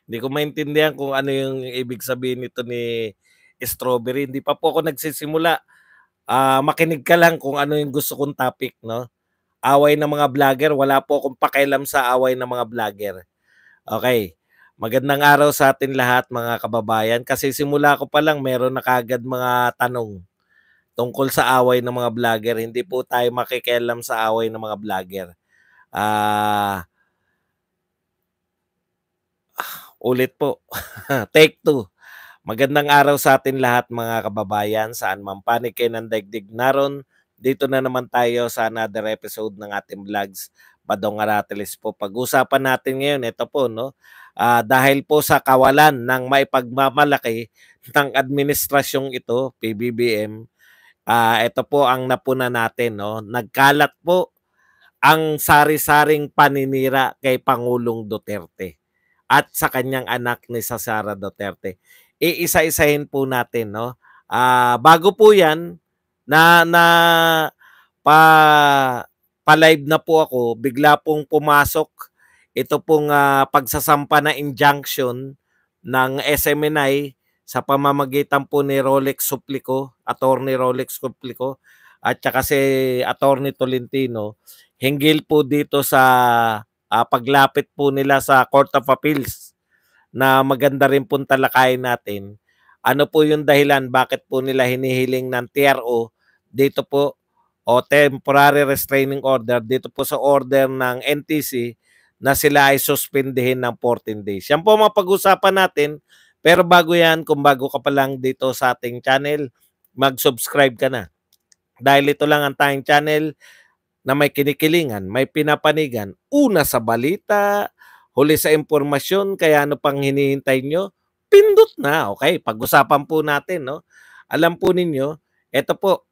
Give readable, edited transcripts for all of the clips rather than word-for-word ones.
Hindi ko maintindihan kung ano yung ibig sabihin nito ni Strawberry. Hindi pa po ako nagsisimula. Makinig ka lang kung ano yung gusto kong topic, no? Away ng mga vlogger, wala po akong pakialam sa away ng mga vlogger. Okay. Magandang araw sa atin lahat mga kababayan. Kasi simula ko pa lang meron na kagad mga tanong tungkol sa away ng mga vlogger. Hindi po tayo makikialam sa away ng mga vlogger. Ulit po. Take 2. Magandang araw sa atin lahat mga kababayan, saan man panig kayo ng daigdig naron. Dito na naman tayo sa another episode ng ating vlogs, Badong Aratiles po. Pag-usapan natin ngayon, ito po, no? Dahil po sa kawalan ng maipagmamalaki ng administrasyong ito, PBBM, ito po ang napuna natin, no? Nagkalat po ang sari-saring paninira kay Pangulong Duterte at sa kanyang anak ni Sara Duterte. Iisa-isahin po natin, no? Bago po 'yan na pa pa-live na po ako, bigla pong pumasok ito pong pagsasampa na injunction ng SMNI sa pamamagitan po ni Rolex Suplico, Attorney Rolex Suplico at saka si Attorney Tolentino hinggil po dito sa paglapit po nila sa Court of Appeals na maganda rin pong talakayin natin. Ano po yung dahilan bakit po nila hinihiling ng TRO dito po o temporary restraining order dito po sa order ng NTC na sila ay suspendihin ng 14 days. Yan po ang mapag-usapan natin. Pero bago yan, kung bago ka pa lang dito sa ating channel, mag-subscribe ka na. Dahil ito lang ang tayong channel na may kinikilingan, may pinapanigan, una sa balita, huli sa impormasyon, kaya ano pang hinihintay nyo? Pindot na, okay? Pag-usapan po natin, no? Alam po ninyo, ito po,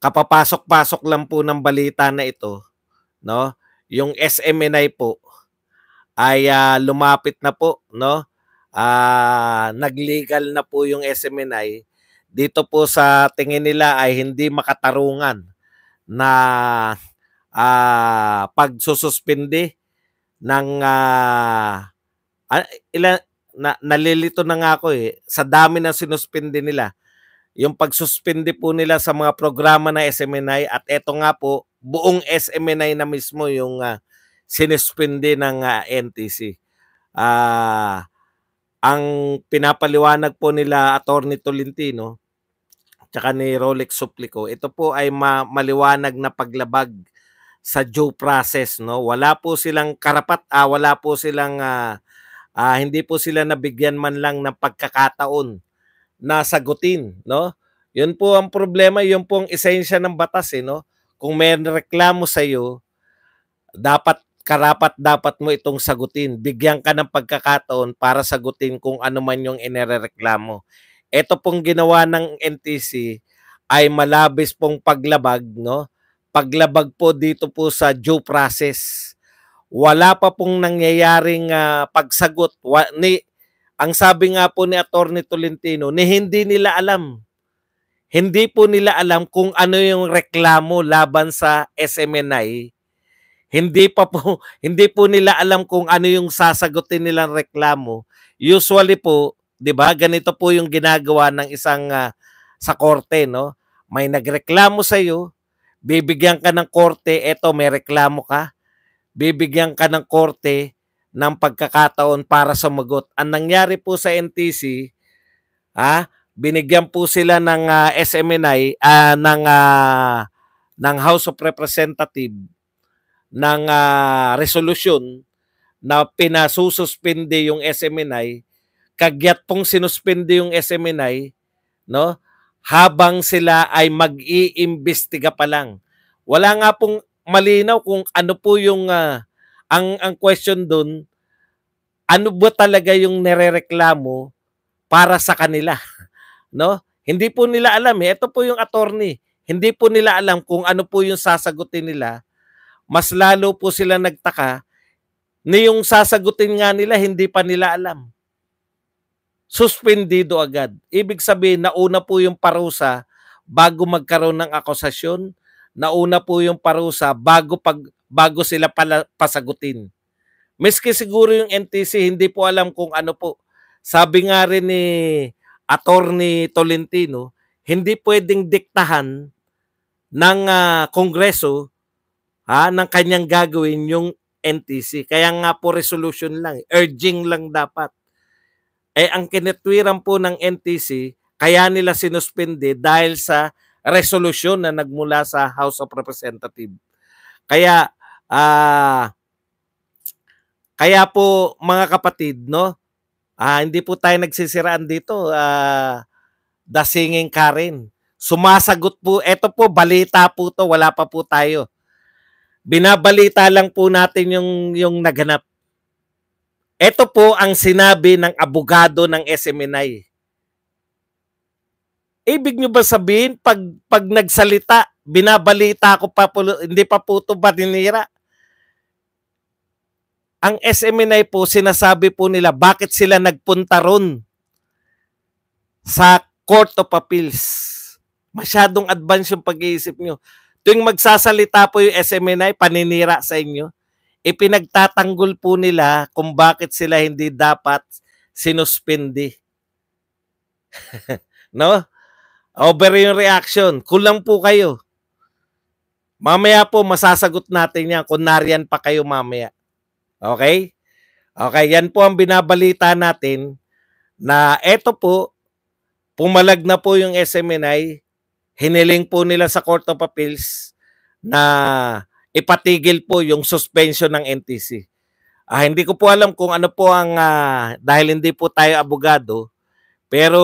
kapapasok-pasok lang po ng balita na ito, no? Yung SMNI po ay lumapit na po, no? Naglegal na po yung SMNI. Dito po sa tingin nila ay hindi makatarungan na pagsususpindi ng nalilito na nga ako sa dami ng sinuspindi nila. Yung pagsuspindi po nila sa mga programa na SMNI at eto nga po, buong SMNI na mismo yung sinuspindi ng NTC. Ang pinapaliwanag po nila Attorney Tolentino tsaka ni Rolex Suplico, ito po ay maliwanag na paglabag sa due process, no? Wala po silang wala po silang hindi po sila nabigyan man lang ng pagkakataon na sagutin, no? Yun po ang problema, yun po ang esensya ng batas, no? Kung may reklamo sa iyo, dapat mo itong sagutin. Bigyan ka ng pagkakataon para sagutin kung ano man yung inirereklamo. Ito pong ginawa ng NTC ay malabis pong paglabag, no? Paglabag po dito po sa due process. Wala pa pong nangyayaring pagsagot. Ang sabi nga po ni Attorney Tolentino, hindi nila alam. Hindi po nila alam kung ano yung reklamo laban sa SMNI. Hindi po nila alam kung ano yung sasagutin nilang reklamo. Usually po, 'di ba? Ganito po yung ginagawa ng isang sa korte, no? May nagreklamo sa iyo, bibigyan ka ng korte, eto may reklamo ka. Bibigyan ka ng korte ng pagkakataon para sumagot. Ang nangyari po sa NTC, binigyan po sila ng SMNI ng House of Representatives ng resolusyon na pinasususpende yung SMNI, kagyat pong sinuspende yung SMNI, no? Habang sila ay mag-iimbestiga pa lang. Wala nga pong malinaw kung ano po yung ang question doon, ano ba talaga yung nirereklamo para sa kanila, no? Hindi po nila alam Ito po yung attorney. Hindi po nila alam kung ano po yung sasagutin nila. Mas lalo po sila nagtaka na yung sasagutin nga nila hindi pa nila alam. Suspendido agad. Ibig sabihin, nauna po yung parusa bago magkaroon ng akusasyon. Nauna po yung parusa bago sila pala pasagutin. Miski siguro yung NTC, hindi po alam kung ano po. Sabi nga rin ni Attorney Tolentino, hindi pwedeng diktahan ng Kongreso ng kanyang gagawin yung NTC. Kaya nga po resolution lang, urging lang dapat. Ang kinitwiran po ng NTC, kaya nila sinuspende dahil sa resolution na nagmula sa House of Representatives. Kaya kaya po mga kapatid, no? Hindi po tayo nagsisiraan dito. The Singing Karen. Sumasagot po, eto po balita po to, wala pa po tayo. Binabalita lang po natin yung naganap. Ito po ang sinabi ng abogado ng SMNI. Ibig nyo ba sabihin, pag nagsalita, binabalita ko pa po, hindi pa po ito paninira. Ang SMNI po, sinasabi po nila, bakit sila nagpunta ron sa Court of Appeals. Masyadong advance yung pag-iisip nyo. Tuwing magsasalita po yung SMNI, paninira sa inyo, ipinagtatanggol po nila kung bakit sila hindi dapat sinuspindi. No? Over yung reaction. Kulang po kayo. Mamaya po, masasagot natin yan kung nariyan pa kayo mamaya. Okay? Okay, yan po ang binabalita natin na eto po, pumalag na po yung SMNI, hiniling po nila sa Court of Appeals na ipatigil po yung suspension ng NTC. Hindi ko po alam kung ano po ang, dahil hindi po tayo abogado, pero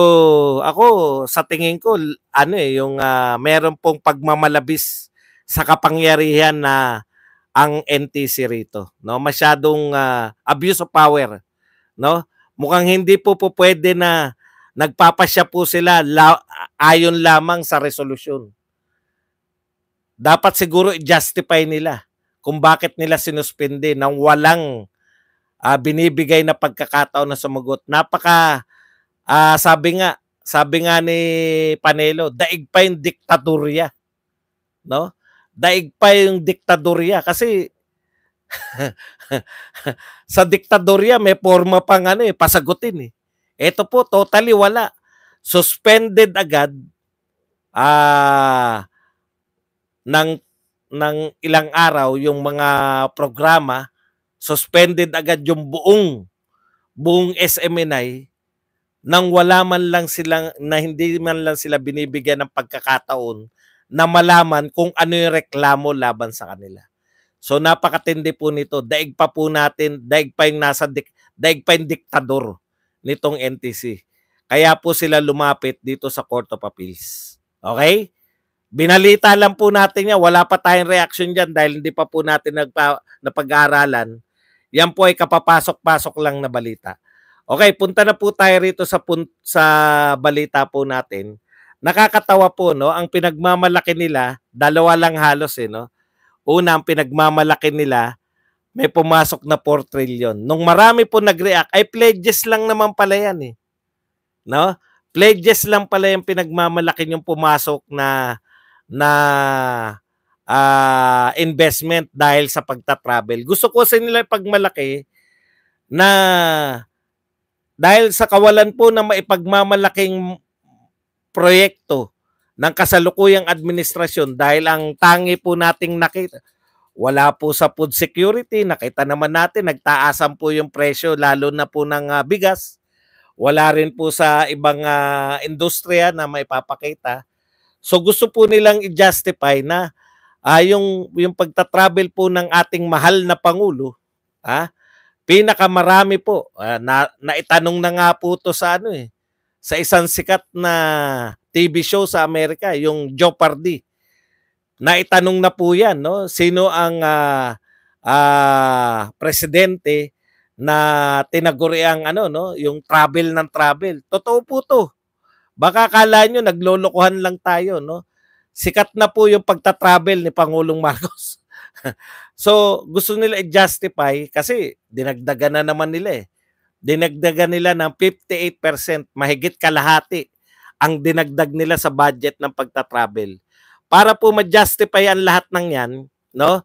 ako sa tingin ko, yung meron pong pagmamalabis sa kapangyarihan na ang NTC rito, no? Masyadong abuse of power, no? Mukhang hindi po pwede na nagpapasya po sila ayon lamang sa resolusyon. Dapat siguro i-justify nila kung bakit nila sinuspende nang walang binibigay na pagkakataon na sumagot. Sabi nga ni Panelo, daig pa yung diktadorya, no? Daig pa yung diktadorya kasi sa diktadorya may forma pang pasagutin eh. Ito po totally wala. Suspended agad ng ilang araw yung mga programa, suspended agad yung buong SMNI nang wala man lang silang, na hindi man lang sila binibigyan ng pagkakataon na malaman kung ano yung reklamo laban sa kanila. So napakatindi po nito. Daig pa yung diktador nitong NTC. Kaya po sila lumapit dito sa Court of Appeals. Okay? Binalita lang po natin yan. Wala pa tayong reaction dyan dahil hindi pa po natin napag-aaralan. Yan po ay kapapasok-pasok lang na balita. Okay, punta na po tayo rito sa balita po natin. Nakakatawa po, no? Ang pinagmamalaki nila, dalawa lang halos no? Una, ang pinagmamalaki nila, may pumasok na 4 trillion. Nung marami po nag-react, ay pledges lang naman pala yan eh. No? Pledges lang pala yung pinagmamalaki yung pumasok na investment dahil sa pagta-travel. Gusto ko sa nila pagmalaki na dahil sa kawalan po na maipagmamalaking proyekto ng kasalukuyang administrasyon dahil ang tangi po nating nakita, wala po sa food security, nakita naman natin, nagtaasan po yung presyo lalo na po ng bigas, wala rin po sa ibang industriya na maipapakita. So gusto po nilang i-justify na yung pagta-travel po ng ating mahal na Pangulo, pinakamarami po, naitanong na nga po to sa sa isang sikat na TV show sa Amerika, yung Jeopardy. Naitanong na po yan, no? Sino ang presidente na tinaguri ang yung travel ng travel. Totoo po to. Baka akala nyo naglolokohan lang tayo, no? Sikat na po yung pagta-travel ni Pangulong Marcos. So, gusto nila i-justify kasi dinagdagan na naman nila eh. Dinagdagan nila ng 58%, mahigit kalahati ang dinagdag nila sa budget ng pagta-travel. Para po ma-justify ang lahat ng yan, no?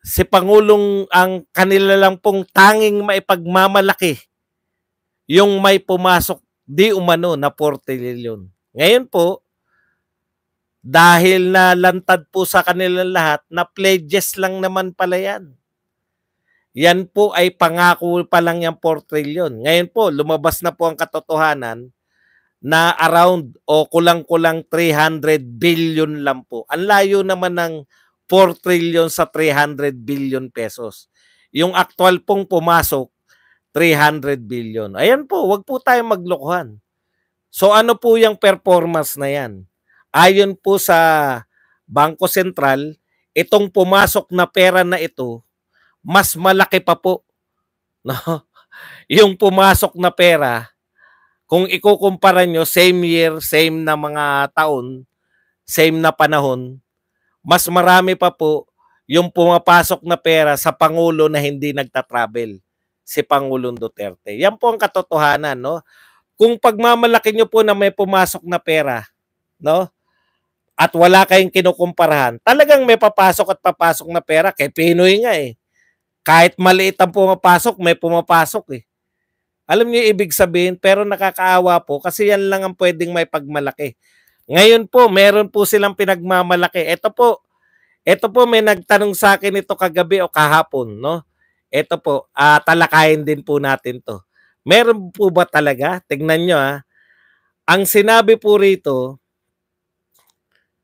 si Pangulong ang kanila lang pong tanging maipagmamalaki yung may pumasok di umano na 4 trillion. Ngayon po, dahil nalantad po sa kanilang lahat, na pledges lang naman pala yan. Yan po ay pangako pa lang yung 4 trillion. Ngayon po, lumabas na po ang katotohanan na around o kulang-kulang 300 billion lang po. Ang layo naman ng 4 trillion sa 300 billion pesos. Yung actual pong pumasok, 300 billion. Ayan po, wag po tayong maglokohan. So ano po yung performance na yan? Ayon po sa Bangko Sentral, itong pumasok na pera na ito, mas malaki pa po. No? Yung pumasok na pera, kung ikukumpara nyo, same year, same na mga taon, same na panahon, mas marami pa po yung pumapasok na pera sa Pangulo na hindi nagta-travel, si Pangulong Duterte. Yan po ang katotohanan, no? Kung pagmamalaki nyo po na may pumasok na pera, no? At wala kayong kinukumparahan, talagang may papasok at papasok na pera. Kay Pinoy nga eh. Kahit maliit ang pumapasok, may pumapasok eh. Alam niyo ibig sabihin, pero nakakaawa po kasi yan lang ang pwedeng may pagmalaki. Ngayon po, meron po silang pinagmamalaki. Ito po may nagtanong sa akin ito kagabi o kahapon, no? Ito po, talakayin din po natin to. Meron po ba talaga? Tignan nyo ha. Ang sinabi po rito,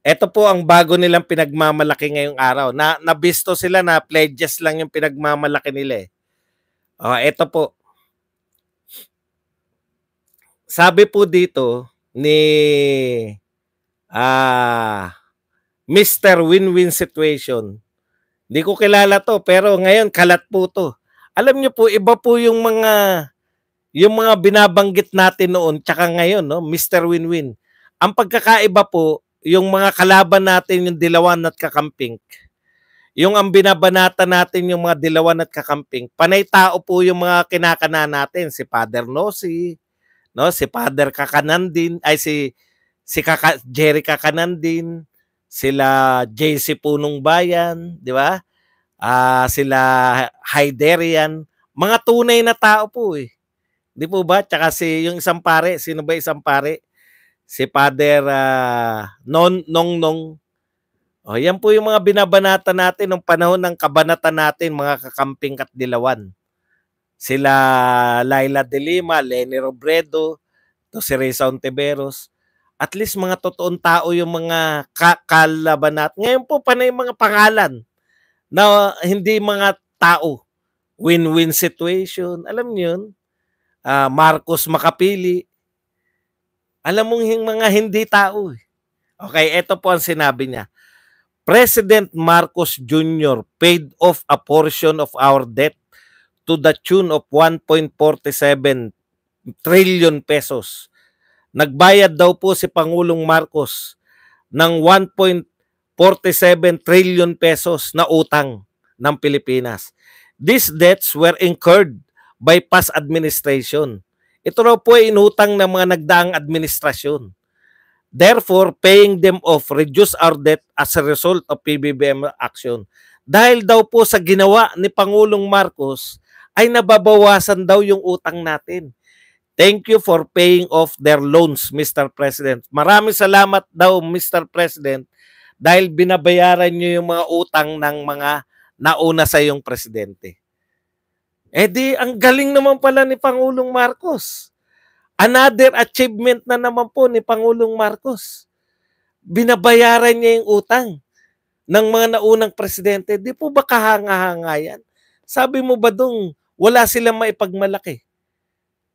ito po ang bago nilang pinagmamalaki ngayong araw. Nabisto sila na pledges lang yung pinagmamalaki nila eh. Ito po. Sabi po dito ni Mr. Win-Win Situation. Hindi ko kilala to pero ngayon kalat po to. Alam niyo po iba po yung mga binabanggit natin noon tsaka ngayon, no? Mr. Win-Win. Ang pagkakaiba po, yung mga kalaban natin yung Dilawan at Kakamping. Yung ang binabanata natin yung mga Dilawan at Kakamping, panay tao po yung mga kinakana natin, si Father Nossi, no, si Father Kakanandin, ay si Jerry Kakanandin, sila JC Punong Bayan, di ba? Sila Haiderian, mga tunay na tao po eh. Di po ba? Tsaka yung isang pare, sino ba isang pare? Si Father Nong. Yan po yung mga binabanata natin nung panahon ng kabanata natin, mga Kakamping at Dilawan. Sila Laila de Lima, Leni Robredo, si Reza Ontiveros. At least mga totoong tao yung mga kalaban natin. Ngayon po panay mga pangalan na hindi mga tao. Win-win situation. Alam niyo yun? Marcos Makapili. Alam mong yung mga hindi tao. Okay, ito po ang sinabi niya. President Marcos Jr. paid off a portion of our debt to the tune of 1.47 trillion pesos. Nagbayad daw po si Pangulong Marcos ng 1.47 trillion pesos na utang ng Pilipinas. These debts were incurred by past administration. Ito raw po ay inutang ng mga nagdaang administrasyon. Therefore, paying them off reduce our debt as a result of PBBM action. Dahil daw po sa ginawa ni Pangulong Marcos, ay nababawasan daw yung utang natin. Thank you for paying off their loans, Mr. President. Maraming salamat daw, Mr. President, dahil binabayaran nyo yung mga utang ng mga nauna sa yung presidente. Di, ang galing naman pala ni Pangulong Marcos. Another achievement na naman po ni Pangulong Marcos. Binabayaran niya yung utang ng mga naunang presidente. Di po ba kahanga-hanga yan? Sabi mo ba dong wala silang maipagmalaki?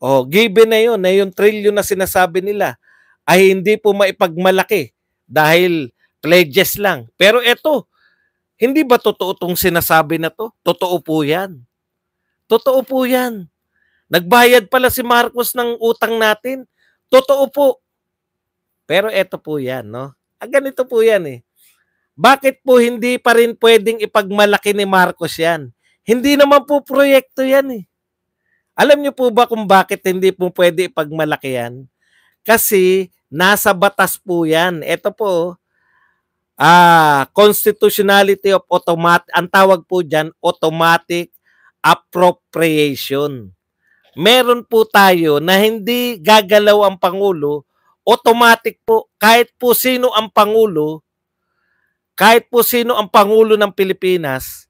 Given na yun, na yung trillion na sinasabi nila ay hindi po maipagmalaki dahil pledges lang. Pero eto, hindi ba totoo itong sinasabi na to? Totoo po yan. Totoo po yan. Nagbayad pala si Marcos ng utang natin. Totoo po. Pero eto po yan, no? Ganito po yan eh. Bakit po hindi pa rin pwedeng ipagmalaki ni Marcos yan? Hindi naman po proyekto yan eh. Alam niyo po ba kung bakit hindi po pwede ipagmalaki yan? Kasi nasa batas po yan. Ito po, constitutionality of automatic, ang tawag po dyan, automatic appropriation. Meron po tayo na hindi gagalaw ang Pangulo, automatic po, kahit po sino ang Pangulo, ng Pilipinas,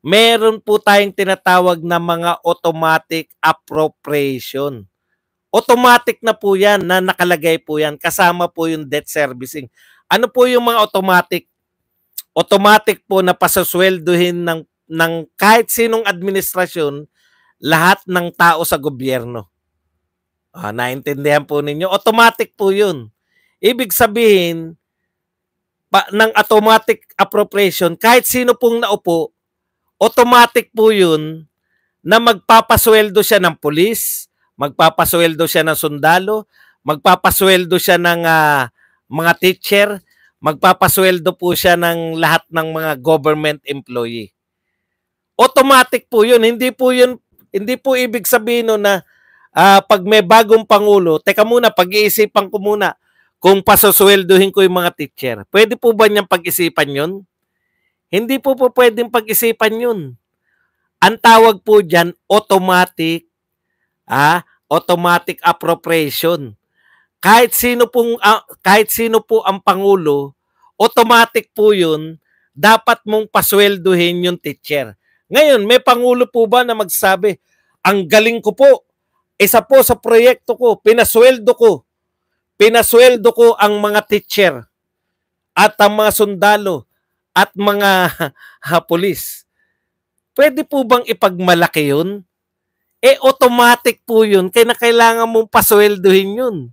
meron po tayong tinatawag na mga automatic appropriation. Automatic na po yan, na nakalagay po yan, kasama po yung debt servicing. Ano po yung mga automatic? Automatic po na pasasweldohin ng kahit sinong administrasyon, lahat ng tao sa gobyerno. Naintindihan po ninyo? Automatic po yun. Ibig sabihin, ng automatic appropriation, kahit sino pong naupo, automatic po yun na magpapasweldo siya ng pulis, magpapasweldo siya ng sundalo, magpapasweldo siya ng mga teacher, magpapasweldo po siya ng lahat ng mga government employee. Automatic po yun. Hindi po ibig sabihin na pag may bagong Pangulo, teka muna, pag-iisipan ko muna kung pasasweldohin ko yung mga teacher. Pwede po ba niyang pag-isipan yun? Hindi po pwedeng pag-isipan yun. Ang tawag po dyan, automatic appropriation. Kahit sino po ang Pangulo, automatic po yun, dapat mong pasweldohin yung teacher. Ngayon, may Pangulo po ba na magsabi, ang galing ko po, isa po sa proyekto ko, pinasweldo ko ang mga teacher at ang mga sundalo at mga pulis. Pwede po bang ipagmalaki yun? Automatic po yun, kaya kailangan mong pasweldohin yun.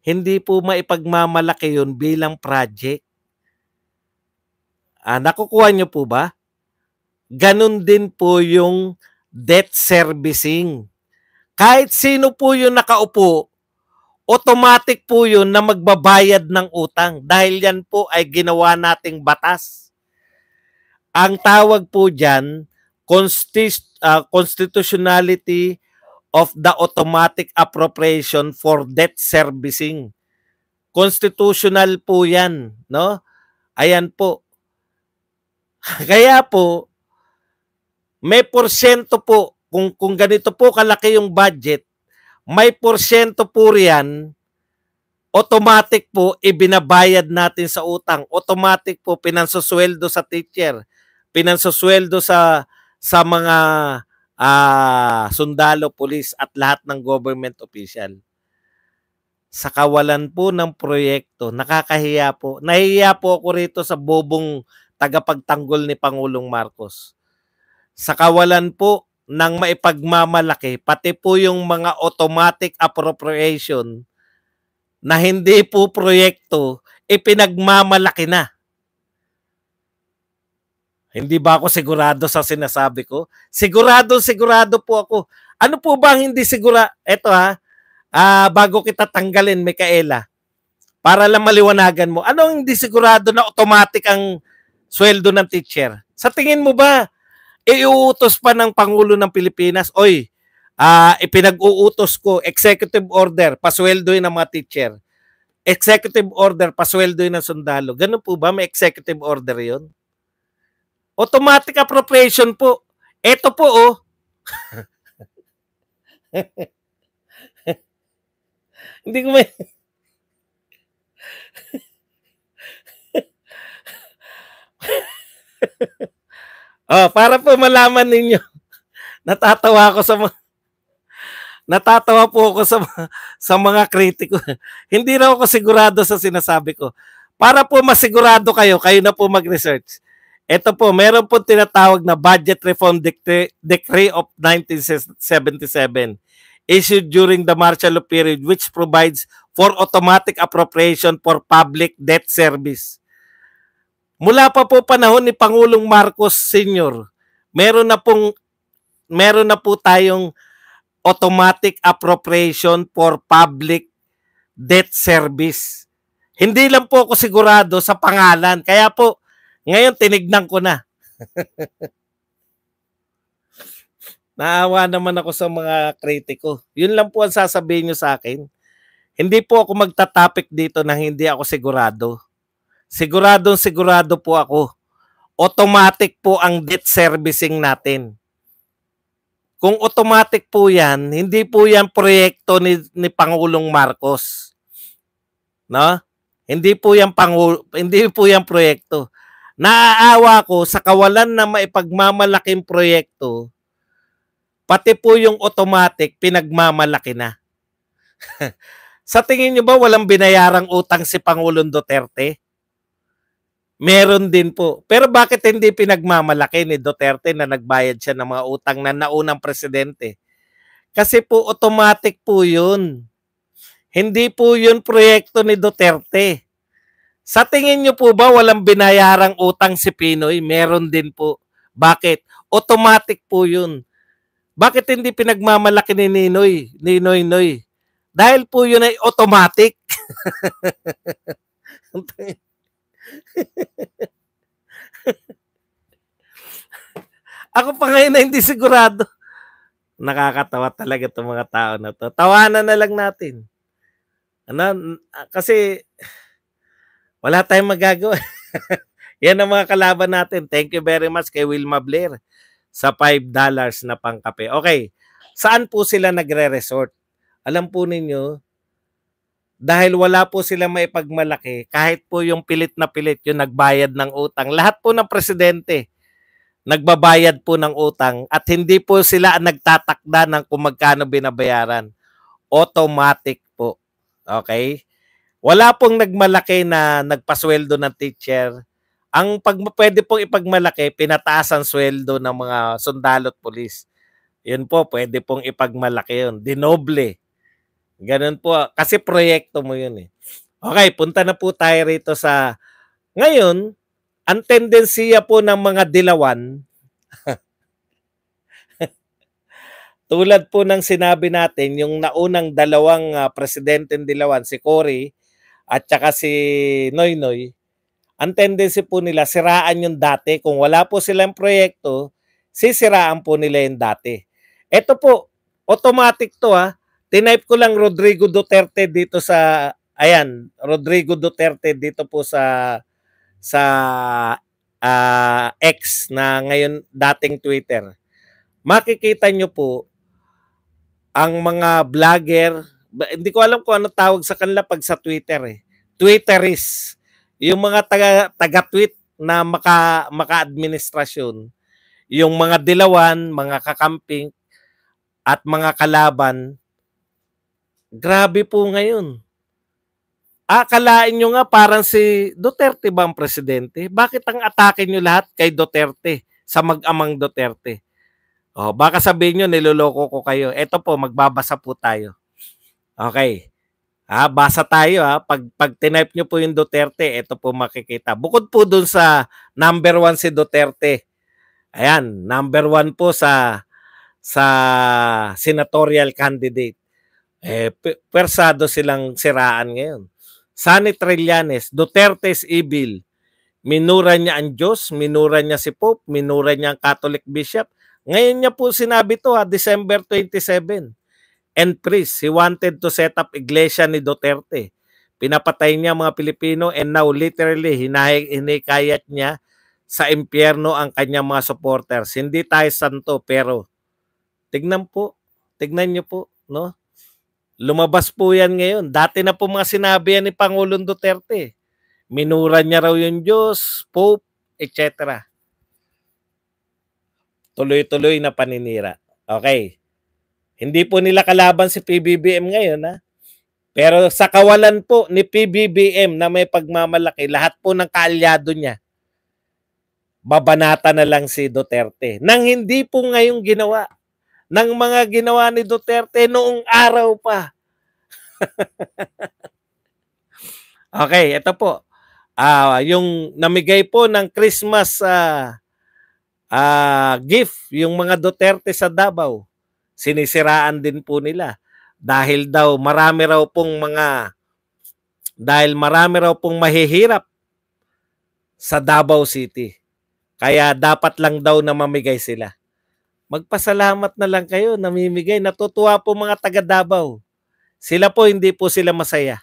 Hindi po maipagmamalaki yun bilang project. Nakukuha nyo po ba? Ganun din po yung debt servicing. Kahit sino po yung nakaupo, automatic po yun na magbabayad ng utang dahil yan po ay ginawa nating batas. Ang tawag po dyan, constitutionality of the automatic appropriation for debt servicing. Constitutional po yan, no? Ayan po. Kaya po, may porsyento po, kung ganito po kalaki yung budget, may porsyento po riyan, automatic po ibinabayad natin sa utang. Automatic po pinansusweldo sa teacher, pinansusweldo sa mga sundalo, pulis at lahat ng government official. Sa kawalan po ng proyekto, nakakahiya po. Nahihiya po ako rito sa bobong tagapagtanggol ni Pangulong Marcos. Sa kawalan po ng maipagmamalaki, pati po yung mga automatic appropriation na hindi po proyekto, ipinagmamalaki na. Hindi ba ako sigurado sa sinasabi ko? Sigurado po ako. Ano po ba ang hindi sigurado? Ito bago kita tanggalin, Micaela, para lang maliwanagan mo, ano ang hindi sigurado na automatic ang sweldo ng teacher? Sa tingin mo ba, iuutos pa ng Pangulo ng Pilipinas, ipinag-uutos ko, executive order, pasweldoin ng mga teacher. Executive order, pasweldoin ng sundalo. Ganun po ba? May executive order yon? Automatic appropriation po. Ito po, Hindi ko may... para po malaman ninyo, natatawa po ako sa mga kritiko. Hindi na ako sigurado sa sinasabi ko. Para po masigurado kayo na po mag-research. Ito po, meron po tinatawag na Budget Reform Decree of 1977 issued during the martial law period which provides for automatic appropriation for public debt service. Mula pa po panahon ni Pangulong Marcos Sr., meron na po tayong automatic appropriation for public debt service. Hindi lang po ako sigurado sa pangalan. Kaya po, ngayon tinignan ko na. Naawa naman ako sa mga kritiko. Yun lang po ang sasabihin nyo sa akin. Hindi po ako magtatapik dito nang hindi ako sigurado. Siguradong-sigurado po ako, automatic po ang debt servicing natin. Kung automatic po yan, hindi po yan proyekto ni Pangulong Marcos. No? Hindi po yan proyekto. Naaawa ko sa kawalan na maipagmamalaking proyekto, pati po yung automatic pinagmamalaki na. Sa tingin nyo ba walang binayarang utang si Pangulong Duterte? Meron din po. Pero bakit hindi pinagmamalaki ni Duterte na nagbayad siya ng mga utang na naunang presidente? Kasi po automatic po yun. Hindi po yun proyekto ni Duterte. Sa tingin nyo po ba walang binayarang utang si Pinoy? Meron din po. Bakit? Automatic po yun. Bakit hindi pinagmamalaki ni Noy? Dahil po yun ay automatic. Ako pa ngayon na hindi sigurado. Nakakatawa talaga itong mga tao na to. Tawanan na lang natin. Kasi wala tayong magagawa. Yan ang mga kalaban natin. Thank you very much kay Wilma Blair sa $5 na pangkape. Okay, saan po sila nagre-resort? Alam po ninyo, dahil wala po sila maipagmalaki, kahit po yung pilit na pilit, yung nagbayad ng utang, lahat po ng presidente, nagbabayad po ng utang at hindi po sila nagtatakda ng kung magkano binabayaran. Automatic po. Okay? Wala pong nagmalaki na nagpasweldo ng teacher. Ang pwede pong ipagmalaki, pinataas ang sweldo ng mga sundalo at pulis. Yun po, pwede pong ipagmalaki yun. Dinoble. Ganun po. Kasi proyekto mo yun eh. Okay, punta na po tayo rito sa... Ngayon, ang tendensiya po ng mga dilawan, tulad po ng sinabi natin, yung naunang dalawang presidenteng dilawan, si Cory at saka si Noynoy, ang tendency po nila, siraan yung dati. Kung wala po silang proyekto, sisiraan po nila yung dati. Ito po, automatic to ha. Tinype ko lang Rodrigo Duterte dito sa, ayan, Rodrigo Duterte dito po sa X na ngayon dating Twitter. Makikita nyo po ang mga vlogger, hindi ko alam kung ano tawag sa kanila pag sa Twitter eh. Twitteris. Yung mga taga-tweet na maka-administrasyon, yung mga dilawan, mga kakamping, at mga kalaban, grabe po ngayon. Akalain nyo nga parang si Duterte ba ang presidente? Bakit ang atake nyo lahat kay Duterte, sa mag-amang Duterte? Oh, baka sabihin nyo, niloloko ko kayo. Ito po, magbabasa po tayo. Okay. Basa tayo ha. Pag tinype nyo po yung Duterte, ito po makikita. Bukod po dun sa number 1 si Duterte. Ayan, number 1 po sa senatorial candidate. Persado silang siraan ngayon. Sonny Trillanes, Duterte's evil. Minura niya ang Diyos, minura niya si Pope, minura niya ang Catholic Bishop. Ngayon niya po sinabi to December 27. And priest, he wanted to set up iglesia ni Duterte. Pinapatay niya mga Pilipino and now literally hinikayat niya sa impyerno ang kanyang mga supporters. Hindi tayo santo pero tignan niyo po, no? Lumabas po yan ngayon. Dati na po mga sinabi yan ni Pangulong Duterte. Minura niya raw yung Diyos, Pope, etc. Tuloy-tuloy na paninira. Okay. Hindi po nila kalaban si PBBM ngayon, ha? Pero sa kawalan po ni PBBM na may pagmamalaki, lahat po ng kaalyado niya, babanata na lang si Duterte. Nang hindi po ngayong ginawa. Ng mga ginawa ni Duterte noong araw pa. Okay, ito po. Yung namigay po ng Christmas gift, yung mga Duterte sa Davao, sinisiraan din po nila dahil marami raw pong mahihirap sa Davao City. Kaya dapat lang daw na mamigay sila. Magpasalamat na lang kayo, namimigay. Natutuwa po mga taga Davao. Sila po, hindi po sila masaya.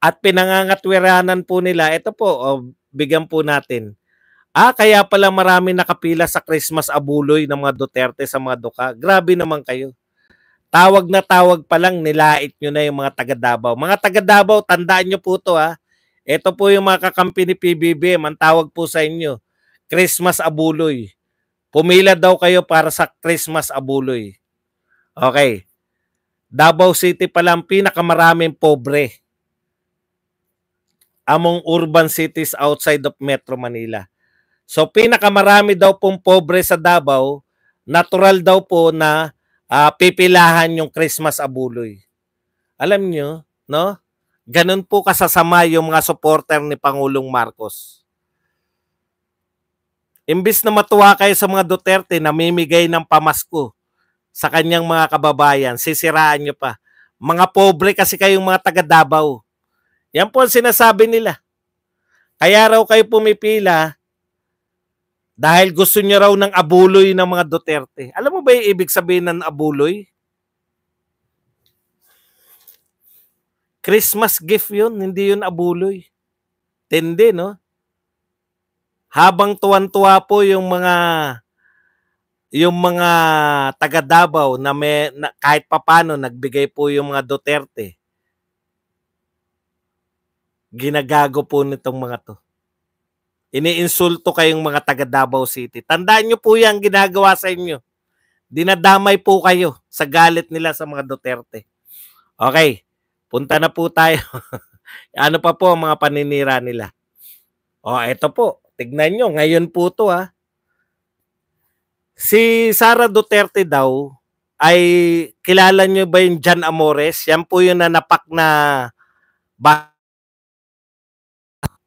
At pinangangatwiranan po nila, ito po, bigyan po natin. Kaya pala marami nakapila sa Christmas abuloy ng mga Duterte sa mga duka. Grabe naman kayo. Tawag na tawag pa lang, nilait nyo na yung mga taga Davao. Mga taga Davao, tandaan nyo po to ha. Ito po yung mga kakampi ni PBBM, ang tawag po sa inyo, Christmas abuloy. Pumila daw kayo para sa Christmas abuloy. Okay. Davao City pala ang pinakamaraming pobre among urban cities outside of Metro Manila. So pinakamarami daw pong pobre sa Davao, natural daw po na pipilahan yung Christmas abuloy. Alam nyo, no? Ganun po kasasama yung mga supporter ni Pangulong Marcos. Imbis na matuwa kayo sa mga Duterte, namimigay ng pamasko sa kanyang mga kababayan, sisiraan nyo pa. Mga pobre kasi kayong mga taga Davao. Yan po ang sinasabi nila. Kaya raw kayo pumipila dahil gusto nyo raw ng abuloy ng mga Duterte. Alam mo ba yung ibig sabihin ng abuloy? Christmas gift yun, hindi yun abuloy. Tindi, no? Habang tuwan-tuwa po yung mga taga Davao na kahit papano nagbigay po yung mga Duterte, ginagago po nitong mga to. Iniinsulto kayong mga taga Davao City. Tandaan nyo po yan ginagawa sa inyo. Dinadamay po kayo sa galit nila sa mga Duterte. Okay, punta na po tayo. Ano pa po ang mga paninira nila? Ito po. Tignan nyo, ngayon po to ha. Si Sara Duterte daw ay kilala nyo ba yung Jan Amores? Yan po yung nanapak na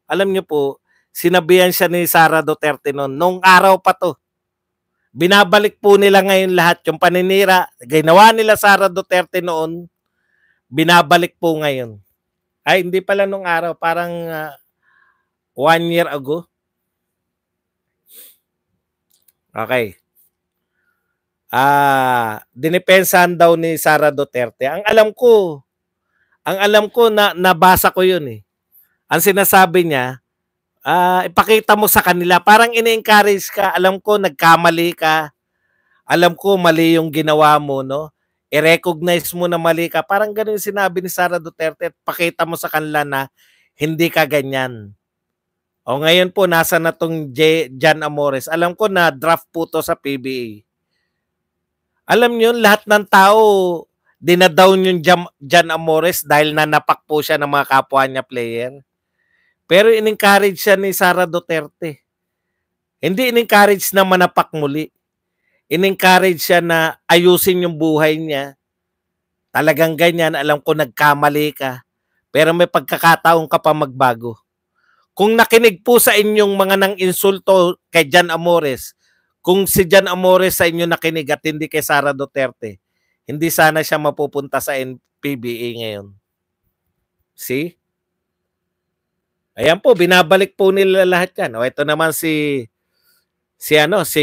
alam nyo po, sinabihan siya ni Sara Duterte noon. Nung araw pa to. Binabalik po nila ngayon lahat yung paninira. Ginawa nila Sara Duterte noon. Binabalik po ngayon. Ay, hindi pala nung araw. Parang 1 year ago. Okay. Dinipensahan daw ni Sara Duterte. Ang alam ko na nabasa ko yun eh. Ang sinasabi niya, ipakita mo sa kanila, parang ini-encourage ka, alam ko nagkamali ka, alam ko mali yung ginawa mo, no? I-recognize mo na mali ka. Parang ganun yung sinabi ni Sara Duterte, pakita mo sa kanila na hindi ka ganyan. Ngayon po, nasa na tong Jan Amores. Alam ko na draft po to sa PBA. Alam nyo, lahat ng tao, dinadown yung Jan Amores dahil nanapak po siya ng mga kapwa niya player. Pero in-encourage siya ni Sara Duterte. Hindi in-encourage na manapak muli. In-encourage siya na ayusin yung buhay niya. Talagang ganyan, alam ko nagkamali ka. Pero may pagkakataon ka pa magbago. Kung nakinig po sa inyong mga nang insulto kay Jan Amores, kung si Jan Amores sa inyo nakinig at hindi kay Sara Duterte, hindi sana siya mapupunta sa PBA ngayon. See? Ayan po, binabalik po nila lahat yan. Ito naman si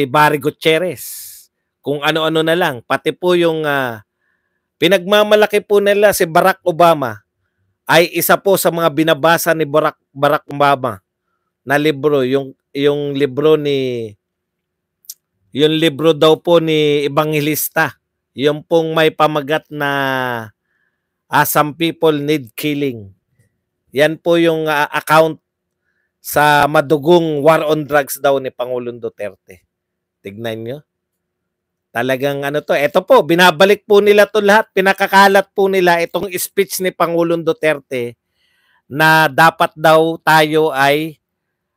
Barry Gutierrez. Kung ano-ano na lang. Pati po yung pinagmamalaki po nila si Barack Obama ay isa po sa mga binabasa ni Barack Obama na libro. Yung libro yung libro daw po ni Evangelista. Yung pong may pamagat na some people need killing. Yan po yung account sa madugong war on drugs daw ni Pangulong Duterte. Tignan nyo. Talagang ito po, binabalik po nila to lahat, pinakakalat po nila itong speech ni Pangulong Duterte na dapat daw tayo ay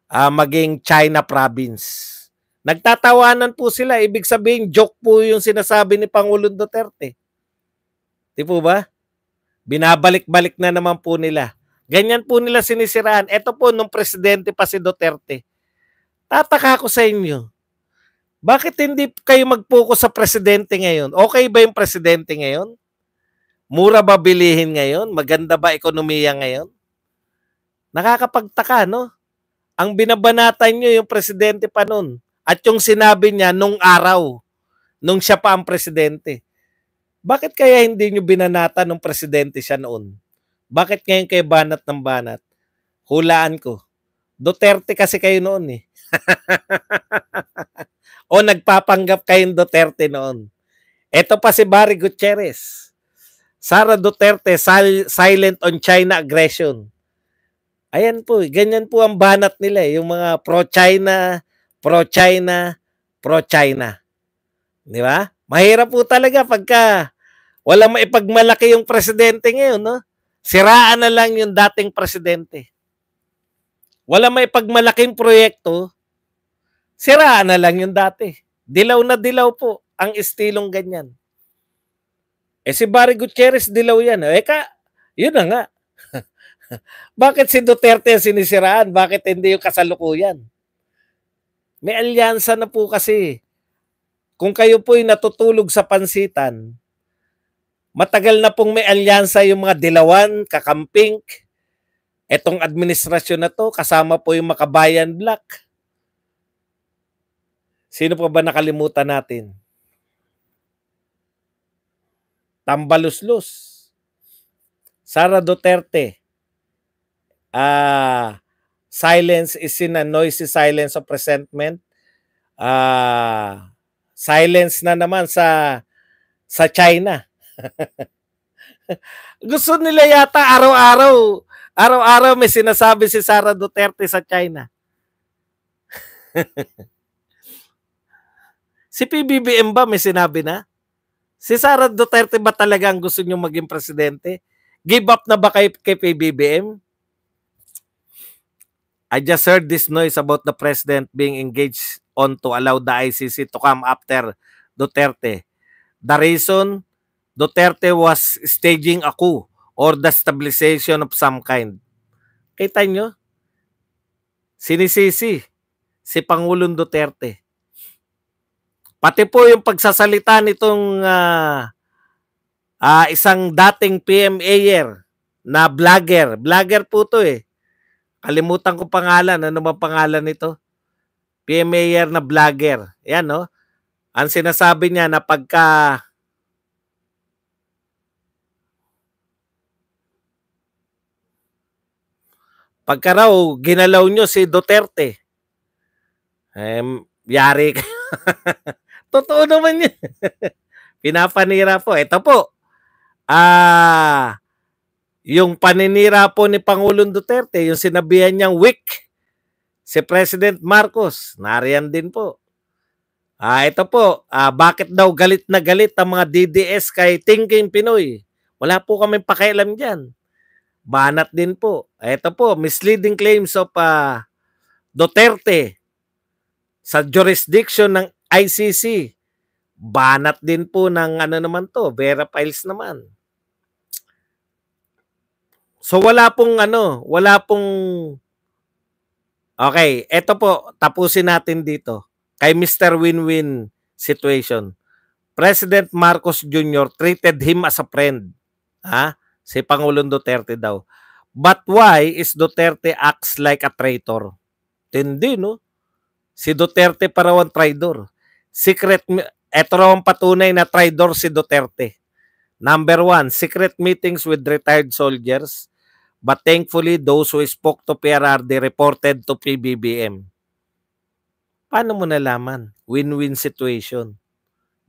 maging China province. Nagtatawanan po sila, ibig sabihin joke po yung sinasabi ni Pangulong Duterte. Di po ba? Binabalik-balik na naman po nila. Ganyan po nila sinisiraan. Ito po nung presidente pa si Duterte. Tataka ako sa inyo. Bakit hindi kayo mag-focus sa presidente ngayon? Okay ba yung presidente ngayon? Mura ba bilihin ngayon? Maganda ba ekonomiya ngayon? Nakakapagtaka, no? Ang binabanatan nyo yung presidente pa nun. At yung sinabi niya nung araw, nung siya pa ang presidente. Bakit kaya hindi nyo binanatan nung presidente siya noon? Bakit ngayon kayo banat ng banat? Hulaan ko. Duterte kasi kayo noon eh. O nagpapanggap kayong Duterte noon. Ito pa si Barry Gutierrez. Sara Duterte silent on China aggression. Ayan po, ganyan po ang banat nila eh. Yung mga pro-China, pro-China, pro-China. Di ba? Mahirap po talaga pagka walang maipagmalaki yung presidente ngayon, no? Siraan na lang yung dating presidente. Walang maipagmalaking proyekto, siraan na lang yung dati. Dilaw na dilaw po ang estilong ganyan. Si Barry Gutierrez dilaw yan. Yun na nga. Bakit si Duterte ang sinisiraan? Bakit hindi yung kasalukuyan? May alyansa na po kasi. Kung kayo po'y natutulog sa pansitan, matagal na pong may alyansa yung mga dilawan, kakamping. Etong administrasyon na to, kasama po yung Makabayan Black. Sino pa ba nakalimutan natin? Tambaluslos. Sara Duterte. Silence is in a noisy silence of resentment. Silence na naman sa China. Gusto nila yata araw-araw may sinasabi si Sara Duterte sa China. Si PBBM ba may sinabi na? Si Sara Duterte ba talaga ang gusto niyo maging presidente? Give up na ba kay PBBM? I just heard this noise about the president being engaged on to allow the ICC to come after Duterte. The reason, Duterte was staging a coup or the stabilization of some kind. Kita nyo? Sinisisi si Pangulong Duterte. Pati po yung pagsasalita nitong isang dating PMAyer na vlogger. Vlogger po to eh. Kalimutan ko pangalan. Ano ba pangalan nito? PMAyer na vlogger. Yan no? Ang sinasabi niya na pagka raw ginalaw nyo si Duterte, yari kayo. Totoo naman yun. Pinapanira po. Ito po. Yung paninira po ni Pangulong Duterte, yung sinabihan niyang weak si President Marcos, nariyan din po. Ito po, bakit daw galit na galit ang mga DDS kay Thinking Pinoy? Wala po kami pakialam dyan. Banat din po. Ito po, misleading claims of Duterte sa jurisdiction ng ICC. Banat din po ng ano naman to, Vera Files naman. So wala pong okay, eto po, tapusin natin dito. Kay Mr. Win-Win situation. President Marcos Jr. treated him as a friend. Si Pangulong Duterte daw. But why is Duterte acts like a traitor? Hindi, no? Si Duterte pa raw ang traitor. Eto raw ang patunay na traitor si Duterte. Number 1, secret meetings with retired soldiers. But thankfully, those who spoke to PRRD reported to PBBM. Paano mo nalaman? Win-win situation.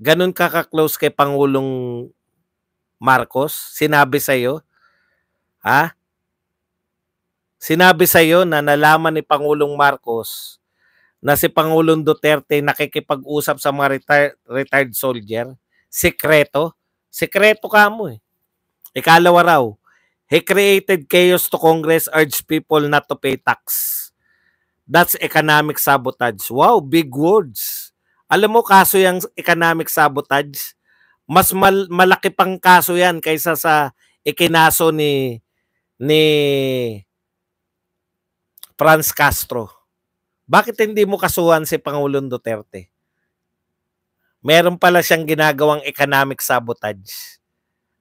Ganun ka-close kay Pangulong Marcos? Sinabi sa'yo? Sinabi sa'yo na nalaman ni Pangulong Marcos na si Pangulong Duterte nakikipag-usap sa mga retired soldier? Sekreto? Sekreto ka mo eh. Ikalawa raw, he created chaos to Congress, urged people not to pay tax. That's economic sabotage. Wow, big words. Alam mo, kaso yung economic sabotage, mas malaki pang kaso yan kaysa sa ikinaso ni Franz Castro. Bakit hindi mo kasuhan si Pangulong Duterte? Meron pala siyang ginagawang economic sabotage.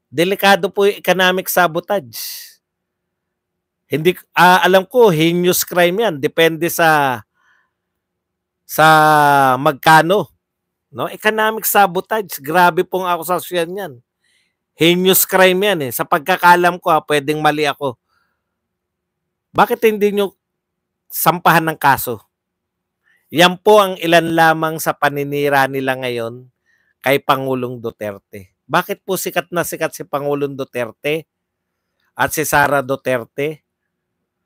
Delikado po yung economic sabotage. Hindi alam ko heinous crime 'yan, depende sa magkano, no? Economic sabotage, grabe pong akusasyon 'yan. Heinous crime yan eh. Sa pagkakalam ko pwedeng mali ako. Bakit hindi nyo sampahan ng kaso? Yan po ang ilan lamang sa paninira nila ngayon kay Pangulong Duterte. Bakit po sikat na sikat si Pangulong Duterte at si Sara Duterte?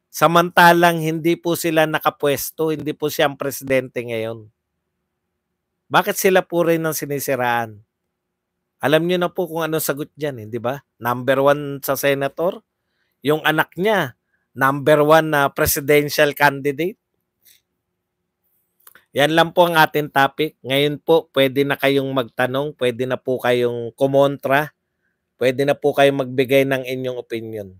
Samantalang hindi po sila nakapwesto, hindi po siya ang presidente ngayon. Bakit sila po rin ang sinisiraan? Alam niyo na po kung ano sagot diyan, di ba? Number 1 sa senator, yung anak niya, number 1 na presidential candidate. Yan lang po ang ating topic. Ngayon po, pwede na kayong magtanong, pwede na po kayong kumontra, pwede na po kayong magbigay ng inyong opinion.